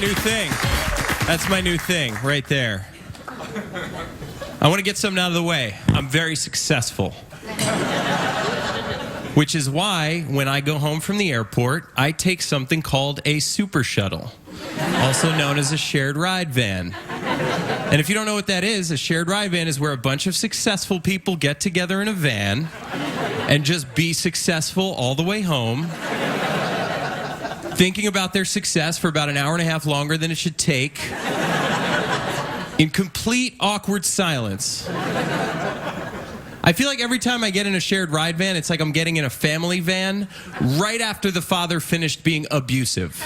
new thing. That's my new thing right there. I want to get something out of the way. I'm very successful. Which is why, when I go home from the airport, I take something called a super shuttle, also known as a shared ride van. And if you don't know what that is, a shared ride van is where a bunch of successful people get together in a van and just be successful all the way home, thinking about their success for about an hour and a half longer than it should take, in complete awkward silence. I feel like every time I get in a shared ride van, it's like I'm getting in a family van right after the father finished being abusive.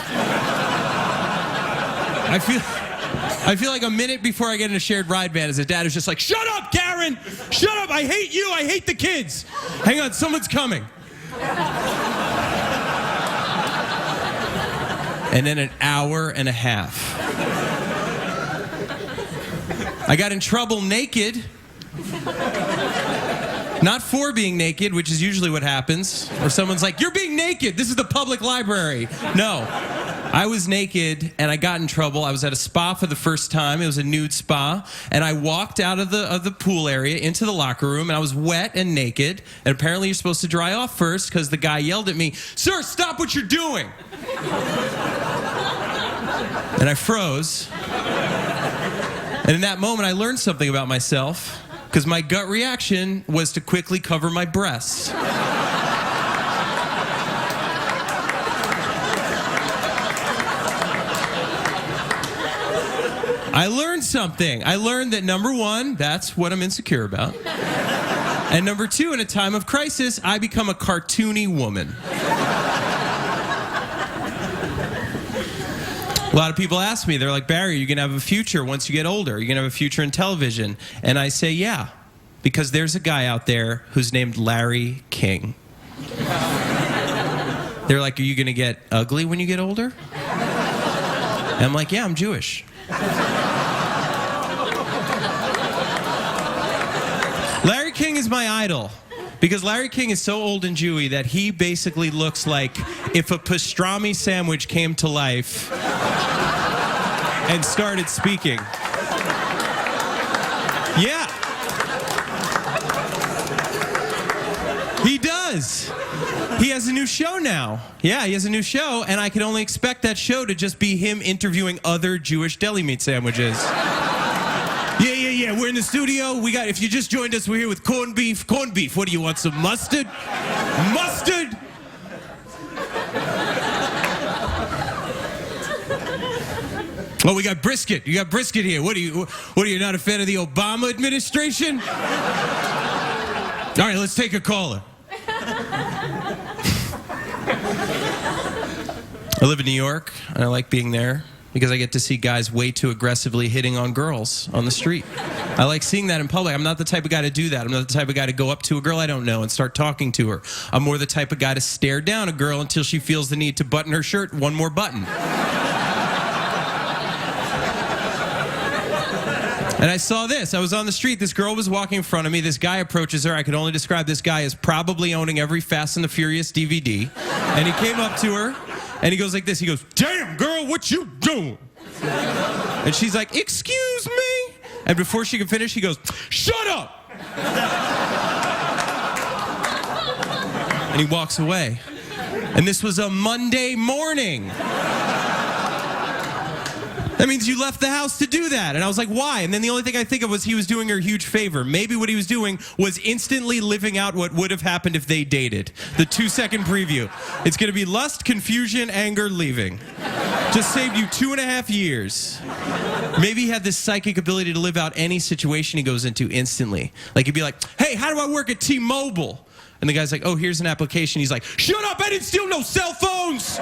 I feel like a minute before I get in a shared ride van, as a dad is just like, "Shut up, Karen! Shut up! I hate you! I hate the kids! Hang on, someone's coming." And then an hour and a half. I got in trouble naked. Not for being naked, which is usually what happens. Or someone's like, "You're being naked. This is the public library." No. I was naked, and I got in trouble. I was at a spa for the first time. It was a nude spa. And I walked out of the pool area into the locker room, and I was wet and naked. And apparently you're supposed to dry off first, because the guy yelled at me, "Sir, stop what you're doing." And I froze. And in that moment, I learned something about myself, because my gut reaction was to quickly cover my breasts. I learned something. I learned that, number one, that's what I'm insecure about. And number two, in a time of crisis, I become a cartoony woman. A lot of people ask me, they're like, "Barry, are you going to have a future once you get older? Are you going to have a future in television?" And I say, yeah, because there's a guy out there who's named Larry King. They're like, "Are you going to get ugly when you get older?" And I'm like, "Yeah, I'm Jewish." Larry King is my idol. Because Larry King is so old and Jewy that he basically looks like if a pastrami sandwich came to life and started speaking. Yeah. He does. He has a new show now. Yeah, he has a new show, and I can only expect that show to just be him interviewing other Jewish deli meat sandwiches. Yeah, we're in the studio. If you just joined us, we're here with corned beef. Corned beef, what do you want, some mustard? Mustard? Oh, we got brisket. You got brisket here. What are you not a fan of the Obama administration? All right, let's take a caller. I live in New York, and I like being there because I get to see guys way too aggressively hitting on girls on the street. I like seeing that in public. I'm not the type of guy to do that. I'm not the type of guy to go up to a girl I don't know and start talking to her. I'm more the type of guy to stare down a girl until she feels the need to button her shirt one more button. And I saw this. I was on the street. This girl was walking in front of me. This guy approaches her. I can only describe this guy as probably owning every Fast and the Furious DVD. And he came up to her, and he goes like this. He goes, "Damn, girl, what you doing?" And she's like, "Excuse me?" And before she could finish, he goes, "Shut up!" And he walks away. And this was a Monday morning. That means you left the house to do that. And I was like, why? And then the only thing I think of was he was doing her a huge favor. Maybe what he was doing was instantly living out what would have happened if they dated. The 2-second preview. It's going to be lust, confusion, anger, leaving. Just saved you 2.5 years. Maybe he had this psychic ability to live out any situation he goes into instantly. Like he'd be like, "Hey, how do I work at T-Mobile?" And the guy's like, "Oh, here's an application." He's like, "Shut up, I didn't steal no cell phones!"